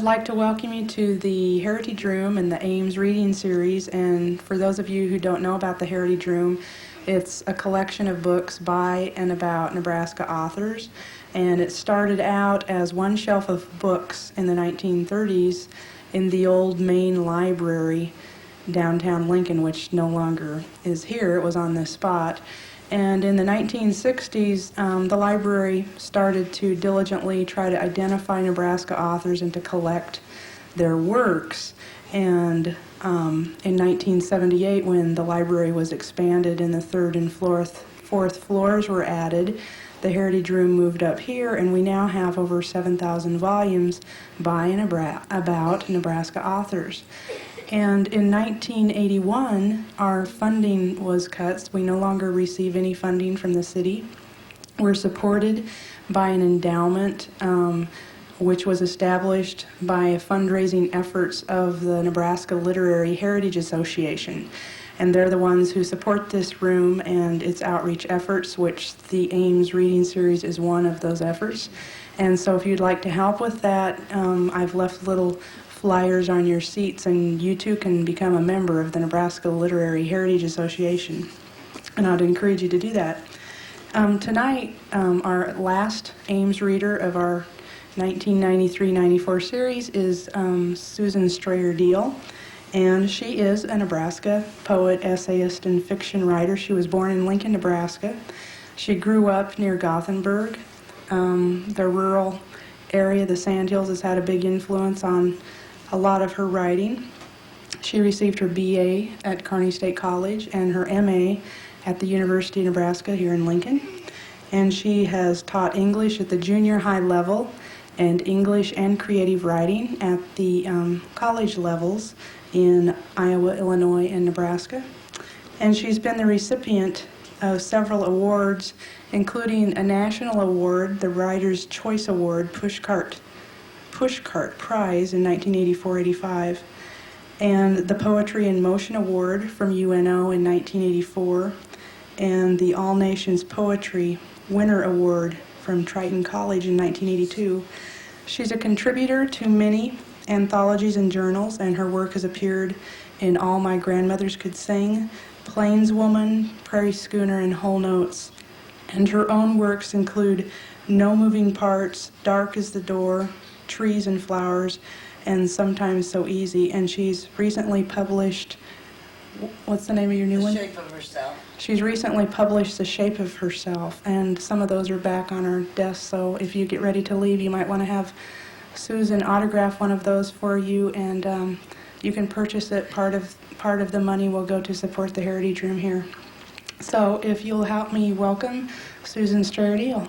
like to welcome you to the Heritage Room and the Ames reading series. And for those of you who don't know about the Heritage Room, it's a collection of books by and about Nebraska authors. And it started out as one shelf of books in the 1930s in the old main library downtown Lincoln, which no longer is here. It was on this spot. And in the 1960s, the library started to diligently try to identify Nebraska authors and to collect their works. And in 1978, when the library was expanded and the third and fourth floors were added, the Heritage Room moved up here, and we now have over 7,000 volumes by and about Nebraska authors. And in 1981, our funding was cut. We no longer receive any funding from the city. We're supported by an endowment, which was established by fundraising efforts of the Nebraska Literary Heritage Association. And they're the ones who support this room and its outreach efforts, which the Ames reading series is one of those efforts. And so if you'd like to help with that, I've left little flyers on your seats, and you too can become a member of the Nebraska Literary Heritage Association. And I'd encourage you to do that. Tonight, our last Ames reader of our 1993-94 series is Susan Strayer-Deal. And she is a Nebraska poet, essayist, and fiction writer. She was born in Lincoln, Nebraska. She grew up near Gothenburg. The rural area, the Sandhills, has had a big influence on a lot of her writing. She received her BA at Kearney State College and her MA at the University of Nebraska here in Lincoln. And she has taught English at the junior high level and English and creative writing at the college levels in Iowa, Illinois, and Nebraska. And she's been the recipient of several awards, including a national award, the Writer's Choice Award, Pushcart Prize in 1984-85, and the Poetry in Motion Award from UNO in 1984, and the All Nations Poetry Winner Award from Triton College in 1982. She's a contributor to many anthologies and journals, and her work has appeared in All My Grandmothers Could Sing, Plainswoman, Prairie Schooner, and Whole Notes. And her own works include No Moving Parts, Dark as the Door, Trees and Flowers, and Sometimes So Easy. And she's recently published, what's the name of your new one? The Shape of Herself. She's recently published The Shape of Herself, and some of those are back on our desk, so if you get ready to leave, you might want to have Susan autograph one of those for you, and you can purchase it. Part of the money will go to support the Heritage Room here. So if you'll help me welcome Susan Strayer-Deal.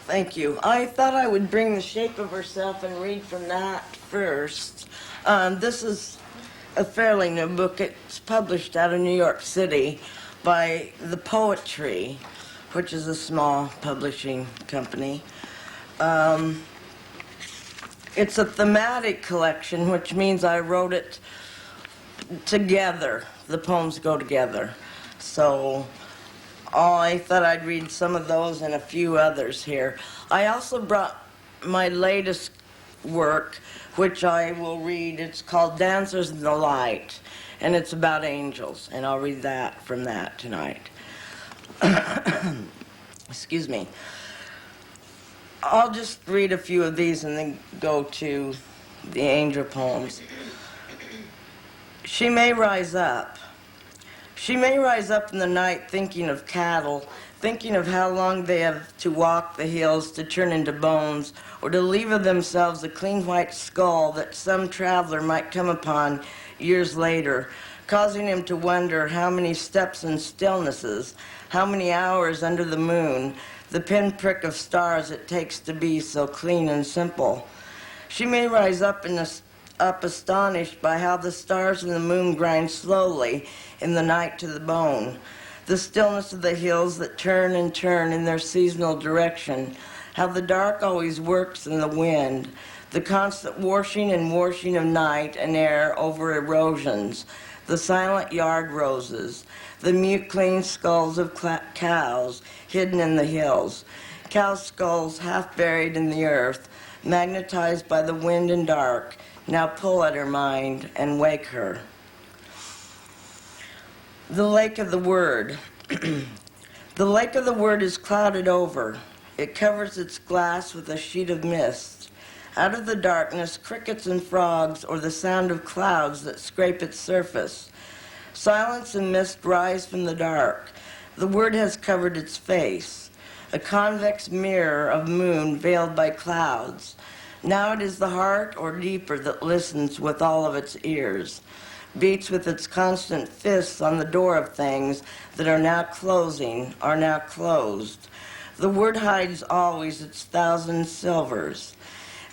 Thank you. I thought I would bring The Shape of Herself and read from that first. This is a fairly new book. It's published out of New York City by The Poetry, which is a small publishing company. It's a thematic collection, which means I wrote it together. The poems go together. So I thought I'd read some of those and a few others here. I also brought my latest work, which I will read. It's called Dancers in the Light, and it's about angels, and I'll read that from that tonight. Excuse me. I'll just read a few of these and then go to the angel poems. She may rise up. She may rise up in the night thinking of cattle, thinking of how long they have to walk the hills to turn into bones, or to leave of themselves a clean white skull that some traveler might come upon years later, causing him to wonder how many steps and stillnesses, how many hours under the moon, the pinprick of stars it takes to be so clean and simple. She may rise up astonished by how the stars and the moon grind slowly in the night to the bone, the stillness of the hills that turn and turn in their seasonal direction, how the dark always works in the wind, the constant washing and washing of night and air over erosions, the silent yard roses, the mute clean skulls of cows hidden in the hills. cow skulls half buried in the earth, magnetized by the wind and dark, now pull at her mind and wake her. The lake of the word. The lake of the word is clouded over. It covers its glass with a sheet of mist. Out of the darkness, crickets and frogs, or the sound of clouds that scrape its surface. Silence and mist rise from the dark. The word has covered its face, a convex mirror of moon veiled by clouds. Now it is the heart or deeper that listens with all of its ears, beats with its constant fists on the door of things that are now closing, are now closed. The word hides always its thousand silvers.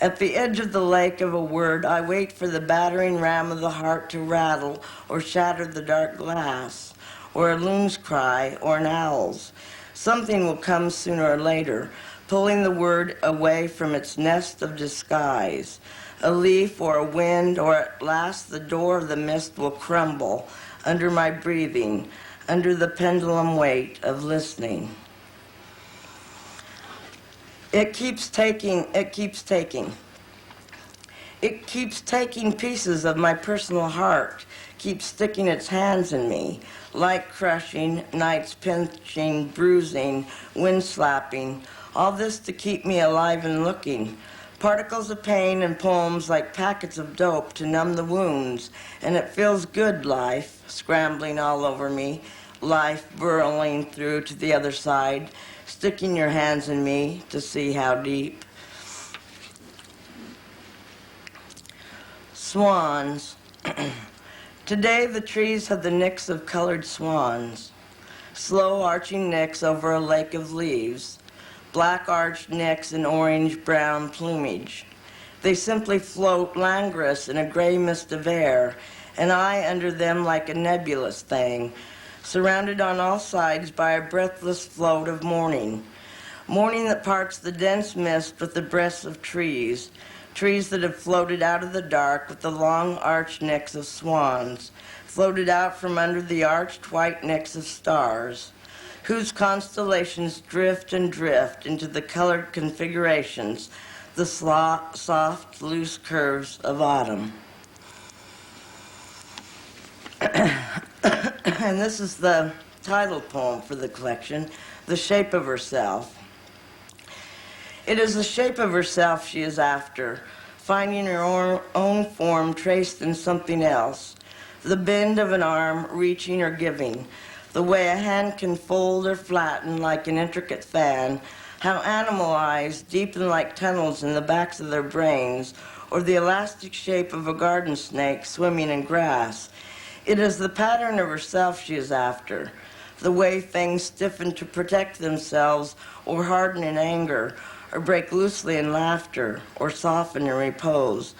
At the edge of the lake of a word, I wait for the battering ram of the heart to rattle or shatter the dark glass, or a loon's cry, or an owl's. Something will come sooner or later, pulling the word away from its nest of disguise. A leaf or a wind, or at last the door of the mist will crumble under my breathing, under the pendulum weight of listening. It keeps taking pieces of my personal heart, keeps sticking its hands in me, light crushing, nights pinching, bruising, wind slapping, all this to keep me alive and looking. Particles of pain and poems like packets of dope to numb the wounds, and it feels good, life, scrambling all over me, life burrowing through to the other side, sticking your hands in me to see how deep. Swans. Today the trees have the nicks of colored swans, slow arching nicks over a lake of leaves, black arched necks in orange-brown plumage. They simply float languorous in a gray mist of air, and I under them like a nebulous thing, surrounded on all sides by a breathless float of morning. Morning that parts the dense mist with the breaths of trees, trees that have floated out of the dark with the long arched necks of swans, floated out from under the arched white necks of stars, whose constellations drift and drift into the colored configurations, the soft, loose curves of autumn. And this is the title poem for the collection, The Shape of Herself. It is the shape of herself she is after, finding her own form traced in something else, the bend of an arm reaching or giving, the way a hand can fold or flatten like an intricate fan, how animal eyes deepen like tunnels in the backs of their brains, or the elastic shape of a garden snake swimming in grass. It is the pattern of herself she is after, the way things stiffen to protect themselves or harden in anger, or break loosely in laughter, or soften in repose.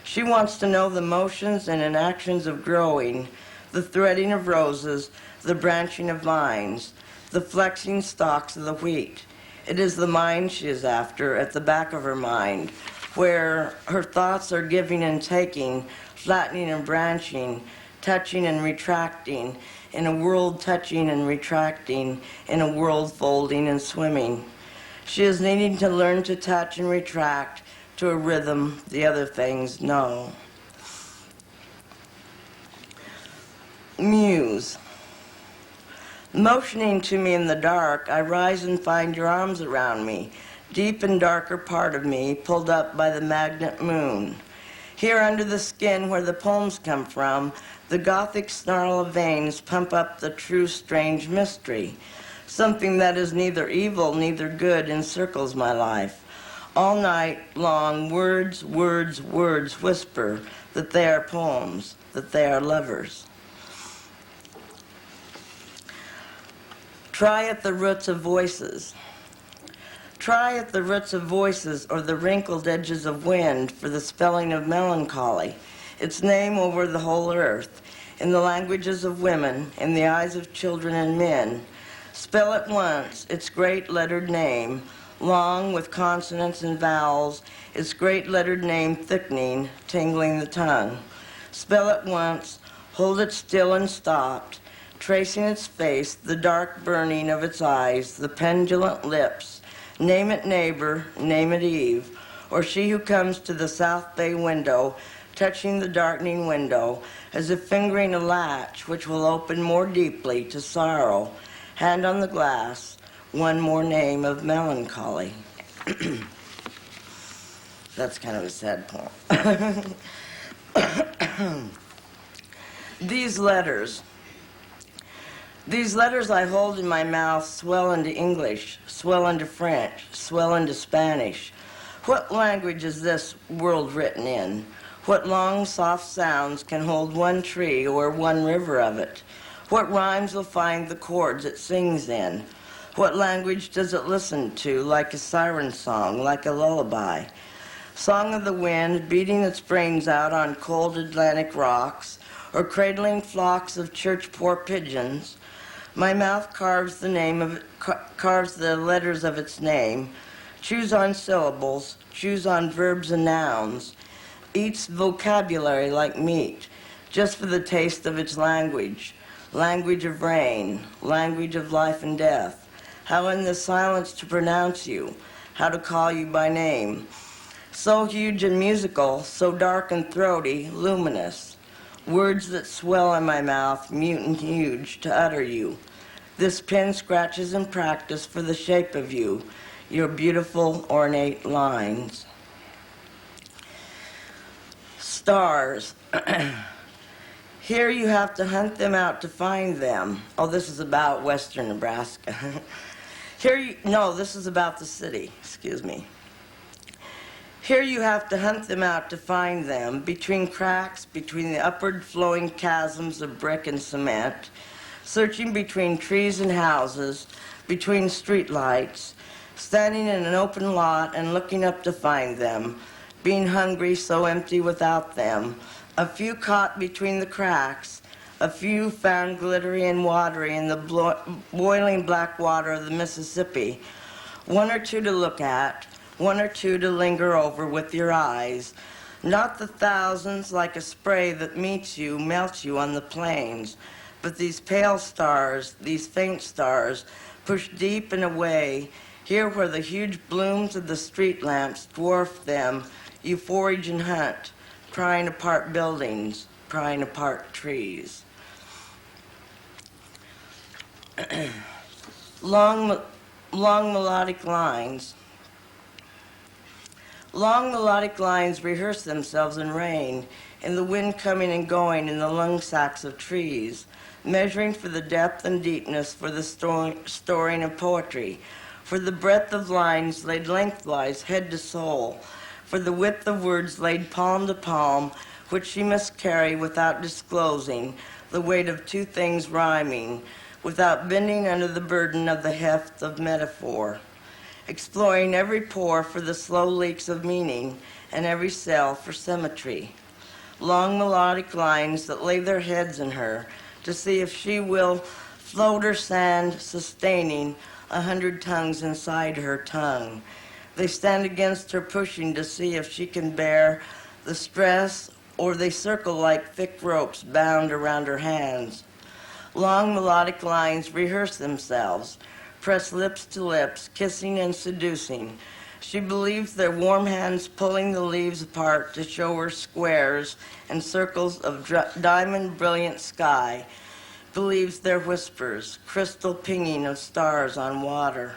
She wants to know the motions and inactions of growing, the threading of roses, the branching of vines, the flexing stalks of the wheat. It is the mind she is after, at the back of her mind, where her thoughts are giving and taking, flattening and branching, touching and retracting, in a world touching and retracting, in a world folding and swimming. She is needing to learn to touch and retract to a rhythm the other things know. Muse. Motioning to me in the dark, I rise and find your arms around me, deep and darker part of me, pulled up by the magnet moon. Here under the skin where the poems come from, the gothic snarl of veins pump up the true strange mystery. Something that is neither evil, neither good encircles my life. All night long, words, words, words whisper that they are poems, that they are lovers. Try at the roots of voices. Try at the roots of voices or the wrinkled edges of wind for the spelling of melancholy, its name over the whole earth, in the languages of women, in the eyes of children and men. Spell at once its great lettered name, long with consonants and vowels, its great lettered name thickening, tingling the tongue. Spell at once, hold it still and stopped, tracing its face, the dark burning of its eyes, the pendulant lips, Name it neighbor, name it Eve, or she who comes to the south bay window, touching the darkening window, as if fingering a latch which will open more deeply to sorrow, hand on the glass, one more name of melancholy. That's kind of a sad poem. These letters I hold in my mouth swell into English, swell into French, swell into Spanish. What language is this world written in? What long, soft sounds can hold one tree or one river of it? What rhymes will find the chords it sings in? What language does it listen to, like a siren song, like a lullaby? Song of the wind beating its brains out on cold Atlantic rocks, or cradling flocks of church-poor pigeons. My mouth carves the letters of its name, chews on syllables, chews on verbs and nouns, eats vocabulary like meat, just for the taste of its language, language of rain, language of life and death, how in the silence to pronounce you, how to call you by name. So huge and musical, so dark and throaty, luminous, words that swell in my mouth, mute and huge, to utter you. This pen scratches in practice for the shape of you, your beautiful, ornate lines. Stars. Here you have to hunt them out to find them. Oh, this is about western Nebraska. This is about the city, excuse me. Here you have to hunt them out to find them, between cracks, between the upward flowing chasms of brick and cement, searching between trees and houses, between street lights, standing in an open lot and looking up to find them, being hungry so empty without them, a few caught between the cracks, a few found glittery and watery in the boiling black water of the Mississippi, one or two to look at, one or two to linger over with your eyes, not the thousands like a spray that meets you, melts you on the plains, but these pale stars, these faint stars, pushed deep and away, here where the huge blooms of the street lamps dwarf them, you forage and hunt, prying apart buildings, prying apart trees. Long melodic lines. Long melodic lines rehearse themselves in rain, in the wind coming and going in the lung sacs of trees, measuring for the depth and deepness, for the storing of poetry, for the breadth of lines laid lengthwise, head to soul, for the width of words laid palm to palm, which she must carry without disclosing the weight of two things rhyming, without bending under the burden of the heft of metaphor, exploring every pore for the slow leaks of meaning and every cell for symmetry. Long melodic lines that lay their heads in her to see if she will float or stand, sustaining 100 tongues inside her tongue. They stand against her pushing to see if she can bear the stress, or they circle like thick ropes bound around her hands. Long melodic lines rehearse themselves, press lips to lips, kissing and seducing. She believes their warm hands pulling the leaves apart to show her squares and circles of diamond brilliant sky, believes their whispers, crystal pinging of stars on water,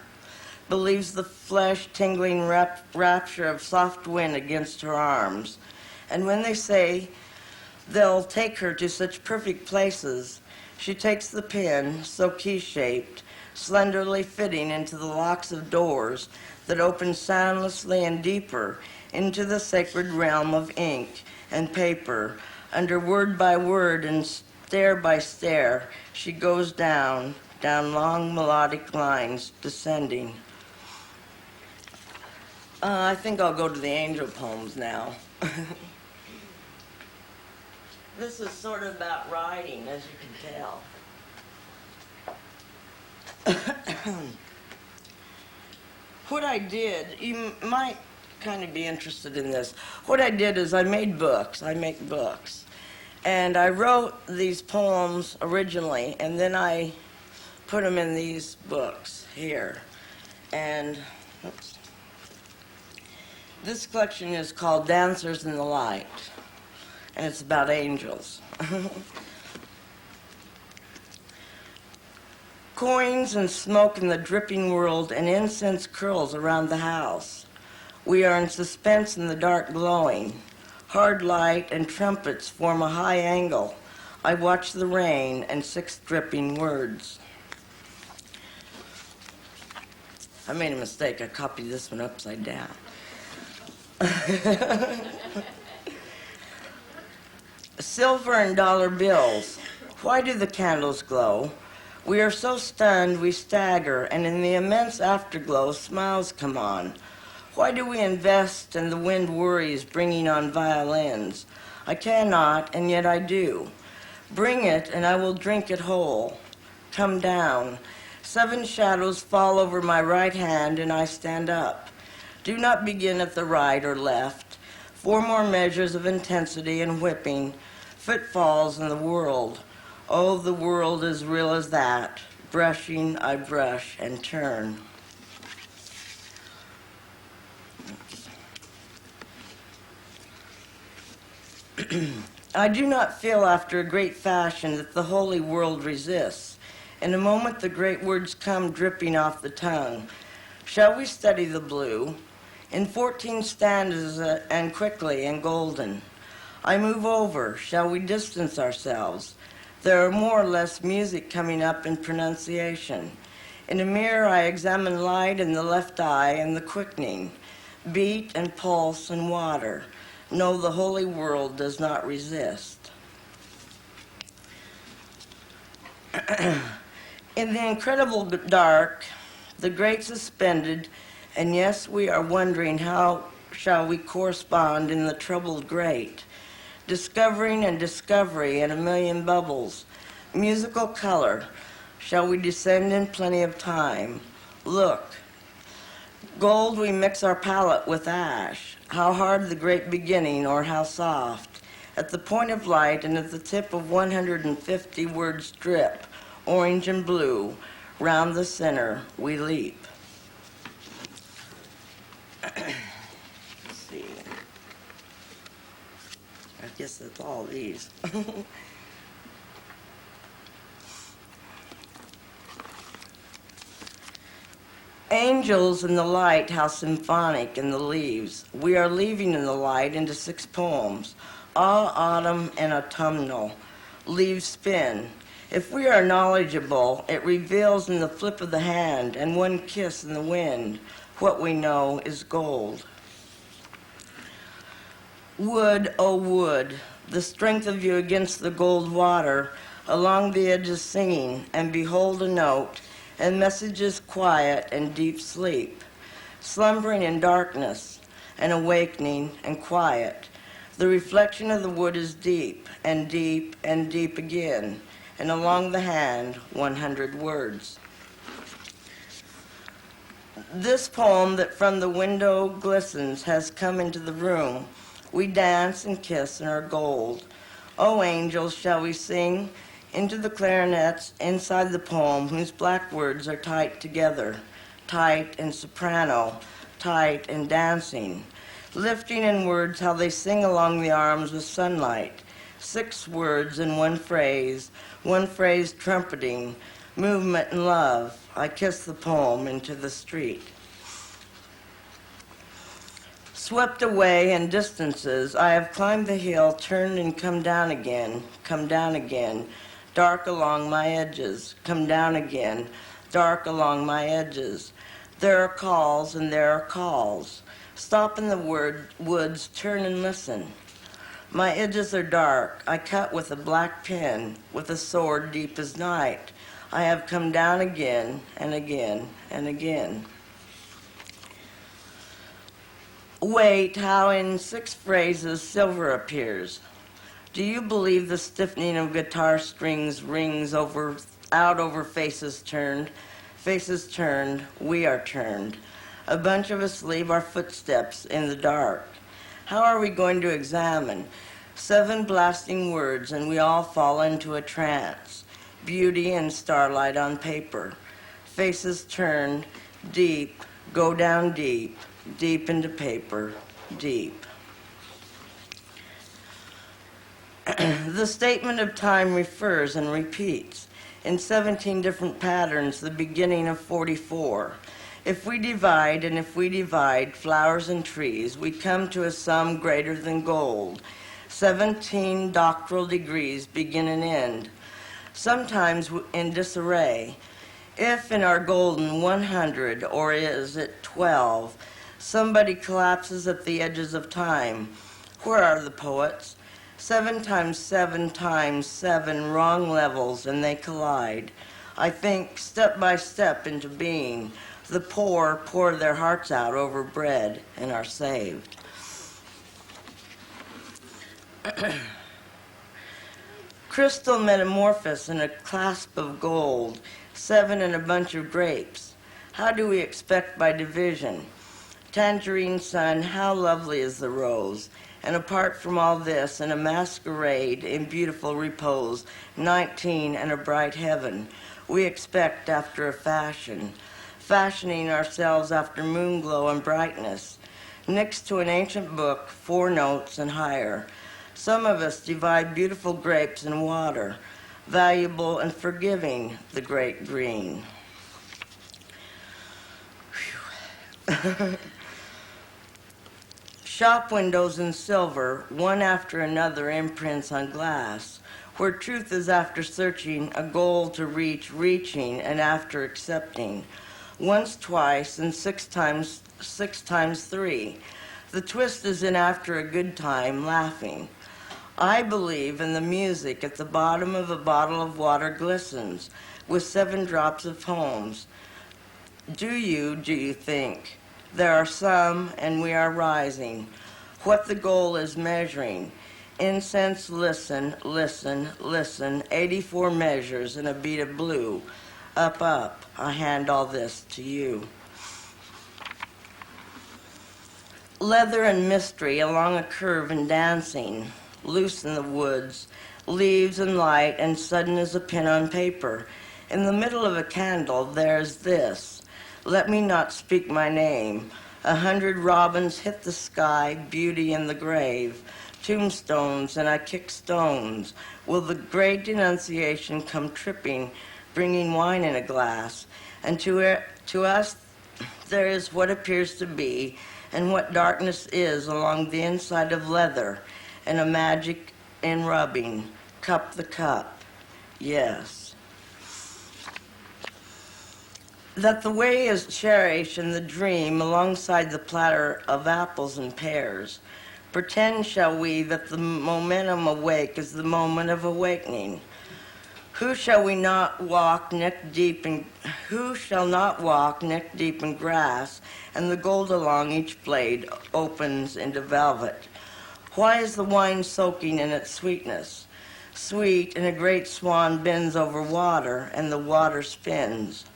believes the flesh tingling rapture of soft wind against her arms. And when they say they'll take her to such perfect places, she takes the pen, so key-shaped, slenderly fitting into the locks of doors that open soundlessly and deeper into the sacred realm of ink and paper. Under word by word and stair by stair, she goes down long melodic lines, descending. I think I'll go to the angel poems now. This is sort of about writing, as you can tell. What I did, you might kind of be interested in this. What I did is I made books. I make books. And I wrote these poems originally, and then I put them in these books here. And Oops. This collection is called Dancers in the Light, and it's about angels. Coins and smoke in the dripping world, and incense curls around the house. We are in suspense in the dark glowing. Hard light and trumpets form a high angle. I watch the rain and 6 dripping words. I made a mistake. I copied this one upside down. Silver and dollar bills. Why do the candles glow? We are so stunned we stagger, and in the immense afterglow, smiles come on. Why do we invest and the wind worries, bringing on violins? I cannot, and yet I do. Bring it, and I will drink it whole. Come down. 7 shadows fall over my right hand, and I stand up. Do not begin at the right or left. 4 more measures of intensity and whipping. Footfalls in the world. Oh, the world as real as that. Brushing, I brush and turn. I do not feel after a great fashion that the holy world resists. In a moment the great words come dripping off the tongue. Shall we study the blue? In 14 stanzas and quickly and golden. I move over. Shall we distance ourselves? There are more or less music coming up in pronunciation. In a mirror I examine light in the left eye and the quickening, beat and pulse and water. No, the holy world does not resist. In the incredible dark, the great suspended, and yes, we are wondering how shall we correspond in the troubled great. Discovering and discovery in a million bubbles. Musical color. Shall we descend in plenty of time? Look. Gold we mix our palette with ash. How hard the great beginning or how soft. At the point of light and at the tip of 150 words drip, orange and blue, round the center we leap. Let's see. I guess that's all these. Angels in the light, how symphonic in the leaves. We are leaving in the light into 6 poems, all autumn and autumnal. Leaves spin. If we are knowledgeable, it reveals in the flip of the hand and 1 kiss in the wind. What we know is gold. Wood, oh wood, the strength of you against the gold water, along the edges singing, and behold a note, and messages quiet and deep sleep, slumbering in darkness, and awakening and quiet. The reflection of the wood is deep, and deep, and deep again, and along the hand 100 words. This poem that from the window glistens has come into the room. We dance and kiss and are gold. Oh, angels, shall we sing into the clarinets inside the poem whose black words are tight together, tight and soprano, tight and dancing, lifting in words how they sing along the arms with sunlight. 6 words in 1 phrase trumpeting, movement and love. I kiss the poem into the street. Swept away in distances, I have climbed the hill, turned and come down again, dark along my edges, come down again, dark along my edges. There are calls and there are calls. Stop in the woods, turn and listen. My edges are dark, I cut with a black pen, with a sword deep as night. I have come down again and again and again. Wait, how in 6 phrases silver appears. Do you believe the stiffening of guitar strings rings out over faces turned? Faces turned, we are turned. A bunch of us leave our footsteps in the dark. How are we going to examine? 7 blasting words and we all fall into a trance. Beauty and starlight on paper. Faces turned, deep, Go down deep, deep into paper, deep. The statement of time refers and repeats in 17 different patterns the beginning of 44. If we divide and if we divide flowers and trees, we come to a sum greater than gold. 17 doctoral degrees begin and end, sometimes in disarray. If in our golden 100, or is it 12, somebody collapses at the edges of time, where are the poets? 7 times 7 times 7 wrong levels, and they collide. I think step by step into being. The poor pour their hearts out over bread and are saved. Crystal metamorphosis in a clasp of gold, 7 in a bunch of grapes. How do we expect by division? Tangerine sun, how lovely is the rose. And apart from all this, in a masquerade, in beautiful repose, 19 and a bright heaven, we expect after a fashion, fashioning ourselves after moonglow and brightness. Next to an ancient book, 4 notes and higher. Some of us divide beautiful grapes and water, valuable and forgiving, the great green. Shop windows in silver, one after another imprints on glass, where truth is after searching, a goal to reach, reaching, and after accepting. Once, twice, and 6 times 3. The twist is in after a good time, laughing. I believe in the music at the bottom of a bottle of water glistens, with 7 drops of poems. Do you think? There are some, and we are rising. What the goal is measuring. Incense, listen, listen, listen, 84 measures in a beat of blue. Up, up, I hand all this to you. Leather and mystery along a curve and dancing, loose in the woods, leaves and light, and sudden as a pen on paper. In the middle of a candle, there's this. Let me not speak my name. 100 robins hit the sky, beauty in the grave. Tombstones, and I kick stones. Will the great denunciation come tripping, bringing wine in a glass? And to us, there is what appears to be, and what darkness is along the inside of leather, and a magic in rubbing. Cup the cup. Yes. That the way is cherished in the dream alongside the platter of apples and pears. Pretend, shall we, that the momentum awake is the moment of awakening. Who shall not walk neck deep in grass, and the gold along each blade opens into velvet? Why is the wine soaking in its sweetness? Sweet, and a great swan bends over water, and the water spins.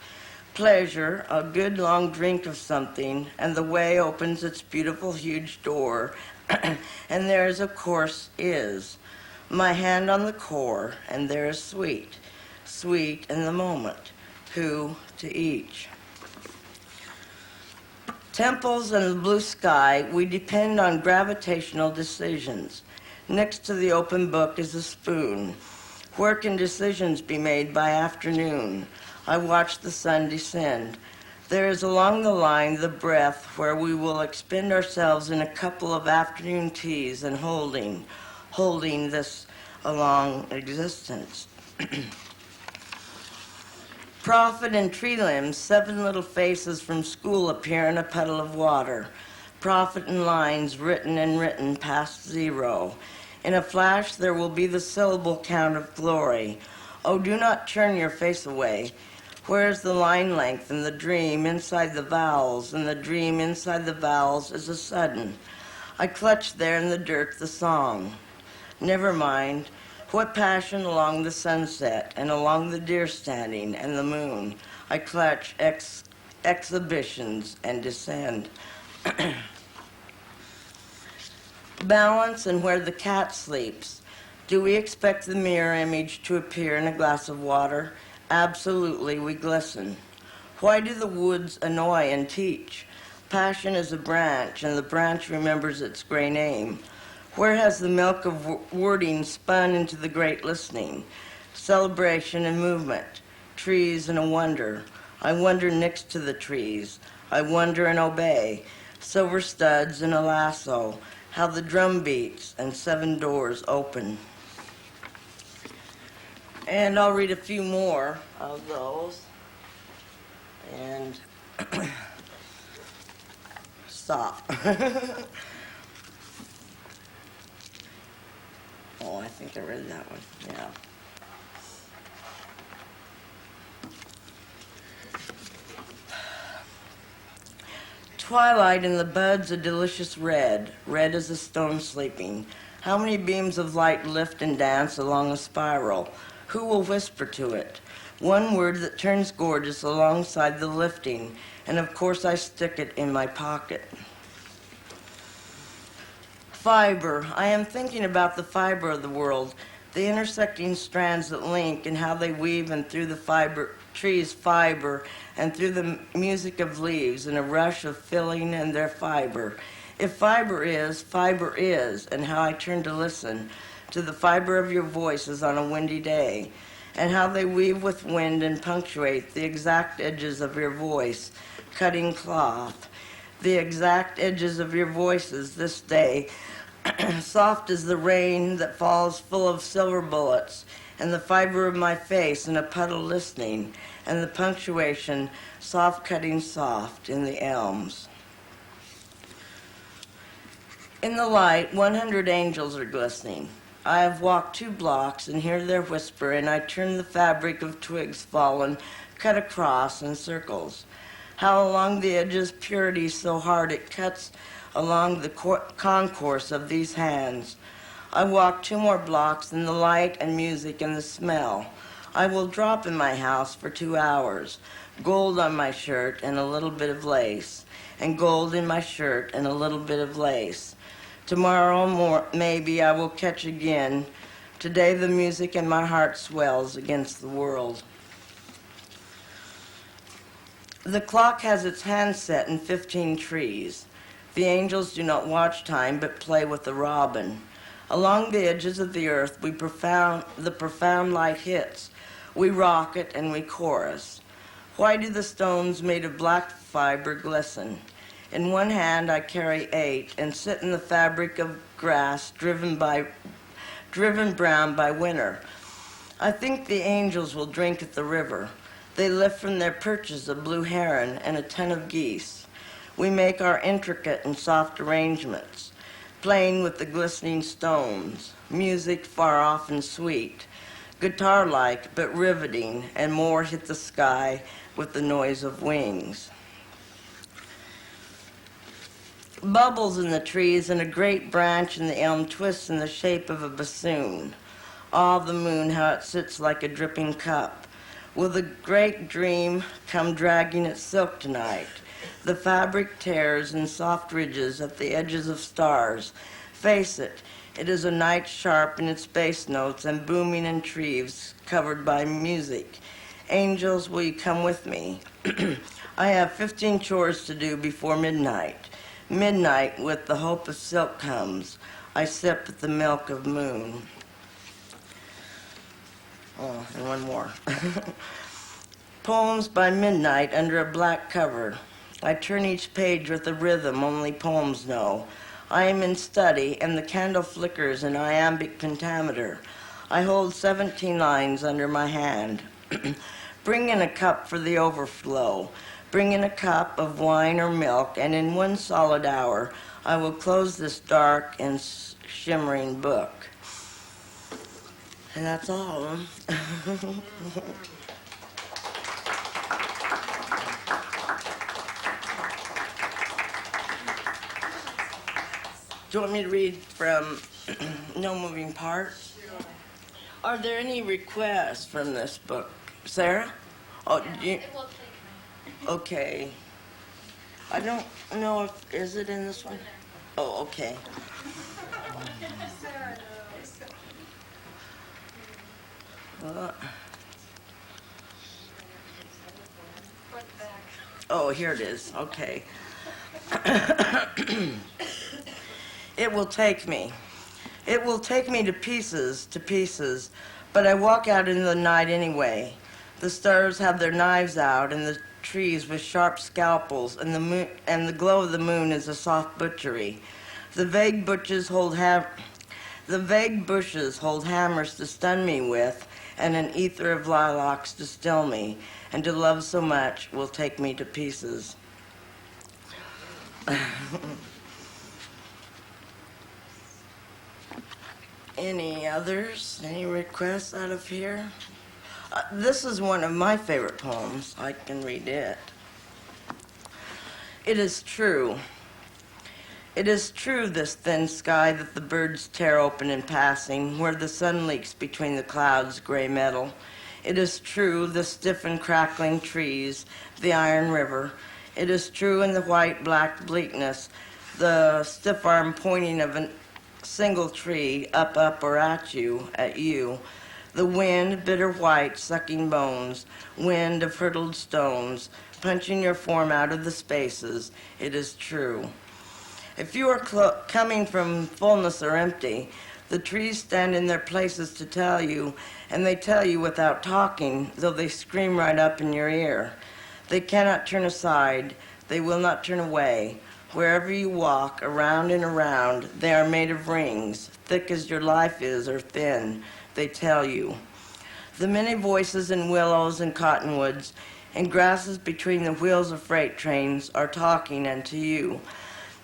Pleasure, a good long drink of something, and the way opens its beautiful huge door, and there is, of course, is. My hand on the core, and there is sweet, sweet in the moment, who to each. Temples and the blue sky, we depend on gravitational decisions. Next to the open book is a spoon. Where can decisions be made by afternoon? I watch the sun descend. There is along the line the breath where we will expend ourselves in a couple of afternoon teas and holding this along existence. Prophet and tree limbs, 7 little faces from school appear in a puddle of water. Prophet and lines written and written past 0. In a flash there will be the syllable count of glory. Oh, do not turn your face away. Where is the line length and the dream inside the vowels, and the dream inside the vowels is a sudden. I clutch there in the dirt the song. Never mind. What passion along the sunset, and along the deer standing, and the moon. I clutch exhibitions and descend. Balance and where the cat sleeps. Do we expect the mirror image to appear in a glass of water? Absolutely, we glisten. Why do the woods annoy and teach? Passion is a branch, and the branch remembers its gray name. Where has the milk of wording spun into the great listening? Celebration and movement, trees and a wonder. I wonder next to the trees. I wonder and obey. Silver studs and a lasso, how the drum beats and 7 doors open. And I'll read a few more of those. And stop. Oh, I think I read that one. Yeah. Twilight in the buds a delicious red, red as a stone sleeping. How many beams of light lift and dance along a spiral? Who will whisper to it? One word that turns gorgeous alongside the lifting, and of course I stick it in my pocket. Fiber. I am thinking about the fiber of the world, the intersecting strands that link and how they weave and through the tree's fiber and through the music of leaves in a rush of filling and their fiber. If fiber is, and how I turn to listen to the fiber of your voices on a windy day, and how they weave with wind and punctuate the exact edges of your voice, cutting cloth. The exact edges of your voices this day, soft as the rain that falls full of silver bullets, and the fiber of my face in a puddle listening, and the punctuation soft cutting soft in the elms. In the light, 100 angels are glistening. I have walked 2 blocks and hear their whisper, and I turn the fabric of twigs fallen, cut across in circles. How along the edges purity so hard it cuts along the concourse of these hands. I walk 2 more blocks in the light and music and the smell. I will drop in my house for 2 hours, gold on my shirt and a little bit of lace, and gold in my shirt and a little bit of lace. Tomorrow maybe I will catch again. Today the music in my heart swells against the world. The clock has its hand set in 15 trees. The angels do not watch time, but play with the robin. Along the edges of the earth, the profound light hits. We rock it and we chorus. Why do the stones made of black fiber glisten? In one hand I carry 8 and sit in the fabric of grass driven brown by winter. I think the angels will drink at the river. They lift from their perches a blue heron and a ton of geese. We make our intricate and soft arrangements, playing with the glistening stones, music far off and sweet, guitar-like but riveting, and more hit the sky with the noise of wings. Bubbles in the trees and a great branch in the elm twists in the shape of a bassoon. Ah, the moon, how it sits like a dripping cup. Will the great dream come dragging its silk tonight? The fabric tears in soft ridges at the edges of stars. Face it, it is a night sharp in its bass notes and booming in trees covered by music. Angels, will you come with me? I have 15 chores to do before midnight. Midnight, with the hope of silk comes. I sip at the milk of moon. Oh, and one more. Poems by midnight under a black cover. I turn each page with a rhythm only poems know. I am in study, and the candle flickers in iambic pentameter. I hold 17 lines under my hand. Bring in a cup for the overflow. Bring in a cup of wine or milk, and in 1 solid hour, I will close this dark and shimmering book. And that's all of them. Do you want me to read from No Moving Parts? Are there any requests from this book? Sarah? Oh, okay. I don't know if, is it in this one? Oh, okay. Oh, here it is. Okay. It will take me. It will take me to pieces, but I walk out into the night anyway. The stars have their knives out, and the trees with sharp scalpels, and the glow of the moon is a soft butchery. The vague bushes hold hammers to stun me with, and an ether of lilacs to still me, and to love so much will take me to pieces. Any others? Any requests out of here? This is one of my favorite poems. I can read it. It is true. It is true, this thin sky that the birds tear open in passing, where the sun leaks between the clouds, gray metal. It is true, the stiff and crackling trees, the iron river. It is true in the white-black bleakness, the stiff arm pointing of a single tree, up, or at you. The wind, bitter white, sucking bones, wind of hurtled stones, punching your form out of the spaces. It is true. If you are coming from fullness or empty, the trees stand in their places to tell you, and they tell you without talking, though they scream right up in your ear. They cannot turn aside. They will not turn away. Wherever you walk, around and around, they are made of rings, thick as your life is or thin, they tell you. The many voices in willows and cottonwoods and grasses between the wheels of freight trains are talking unto you.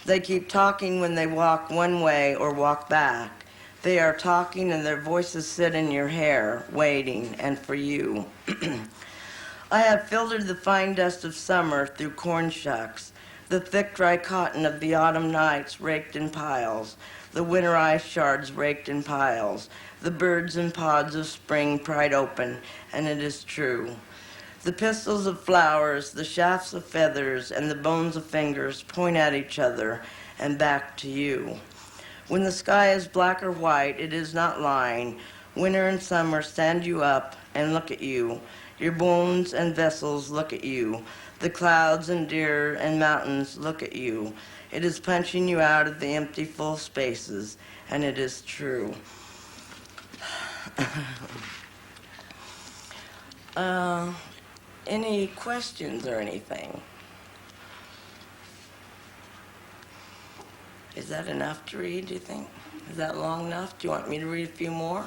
They keep talking when they walk one way or walk back. They are talking and their voices sit in your hair, waiting, and for you. I have filtered the fine dust of summer through corn shucks, the thick dry cotton of the autumn nights raked in piles, the winter ice shards raked in piles, the birds and pods of spring pried open, and it is true. The pistils of flowers, the shafts of feathers, and the bones of fingers point at each other and back to you. When the sky is black or white, it is not lying. Winter and summer stand you up and look at you. Your bones and vessels look at you. The clouds and deer and mountains look at you. It is punching you out of the empty full spaces, and it is true. Any questions or anything? Is that enough to read, do you think? Is that long enough? Do you want me to read a few more?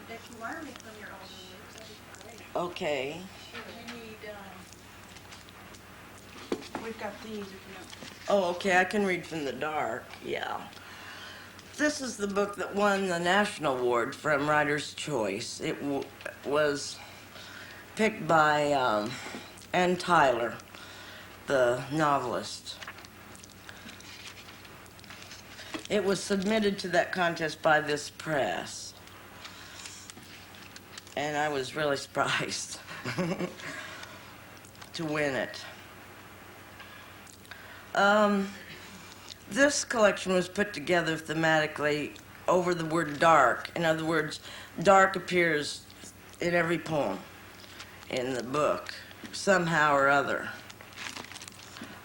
If you want to read from your own lyrics, that'd be great. Okay. You need, We've got these if you Oh, okay, I can read from the dark, yeah. This is the book that won the National Award from Writer's Choice. It was picked by Ann Tyler, the novelist. It was submitted to that contest by this press, and I was really surprised to win it. This collection was put together thematically over the word dark. In other words, dark appears in every poem in the book, somehow or other.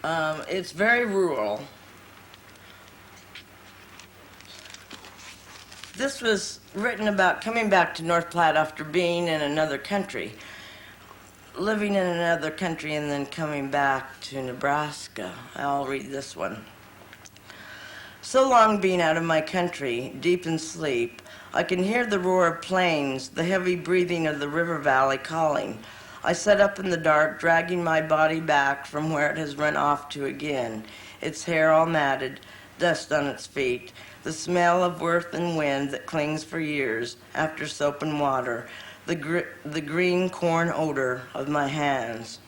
It's very rural. This was written about coming back to North Platte after being in another country, living in another country and then coming back to Nebraska. I'll read this one. So long being out of my country, deep in sleep, I can hear the roar of plains, the heavy breathing of the river valley calling. I sit up in the dark, dragging my body back from where it has run off to again, its hair all matted, dust on its feet, the smell of earth and wind that clings for years after soap and water, the green corn odor of my hands.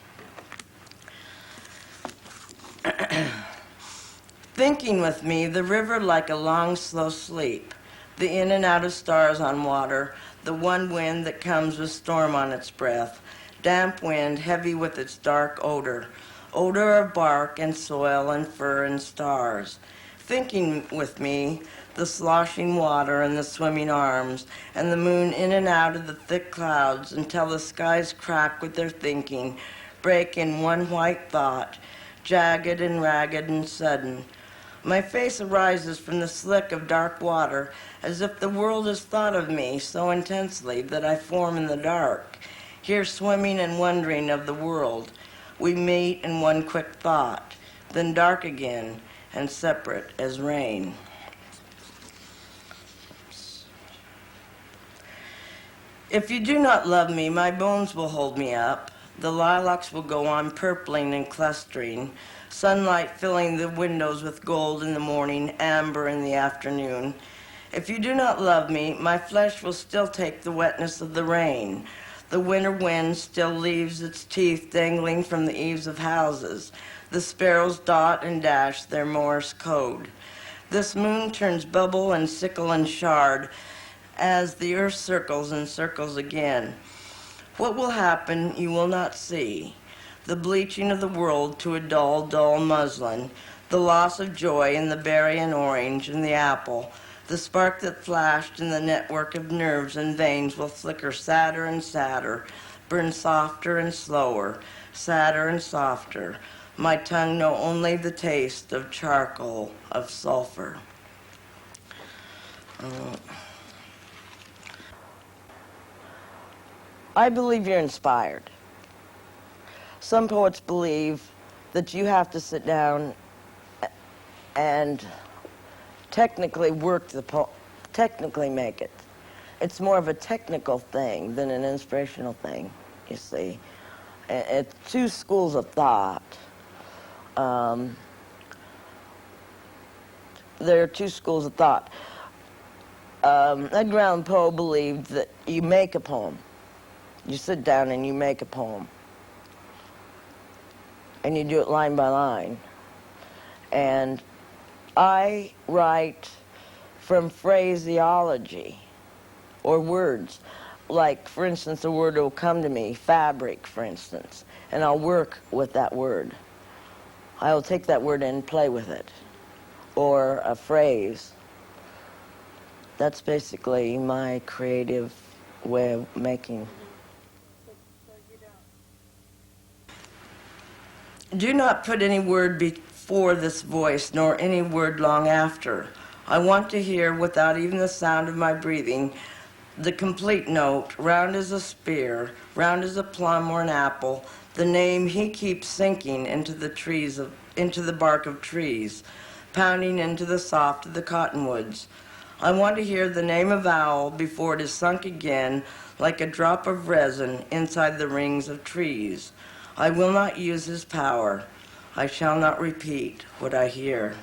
Thinking with me, the river like a long, slow sleep, the in and out of stars on water, the one wind that comes with storm on its breath, damp wind heavy with its dark odor of bark and soil and fur and stars. Thinking with me, the sloshing water and the swimming arms, and the moon in and out of the thick clouds until the skies crack with their thinking, break in one white thought, jagged and ragged and sudden. My face arises from the slick of dark water, as if the world has thought of me so intensely that I form in the dark. Here swimming and wondering of the world, we meet in one quick thought, then dark again and separate as rain. If you do not love me, my bones will hold me up. The lilacs will go on purpling and clustering, sunlight filling the windows with gold in the morning, amber in the afternoon. If you do not love me, my flesh will still take the wetness of the rain. The winter wind still leaves its teeth dangling from the eaves of houses. The sparrows dot and dash their Morse code. This moon turns bubble and sickle and shard as the earth circles and circles again. What will happen you will not see. The bleaching of the world to a dull, dull muslin, the loss of joy in the berry and orange and the apple, the spark that flashed in the network of nerves and veins will flicker sadder and sadder, burn softer and slower, sadder and softer. My tongue know only the taste of charcoal, of sulfur. I believe you're inspired. Some poets believe that you have to sit down and technically technically make it. It's more of a technical thing than an inspirational thing, you see. It's two schools of thought. There are two schools of thought. Edgar Allan Poe believed that you make a poem. You sit down and you make a poem. And you do it line by line. And I write from phraseology or words. Like, for instance, a word will come to me, fabric, for instance, and I'll work with that word. I will take that word and play with it. Or a phrase. That's basically my creative way of making. Do not put any word before this voice, nor any word long after. I want to hear, without even the sound of my breathing, the complete note, round as a spear, round as a plum or an apple, the name he keeps sinking into the bark of trees, pounding into the soft of the cottonwoods. I want to hear the name of owl before it is sunk again like a drop of resin inside the rings of trees. I will not use his power. I shall not repeat what I hear.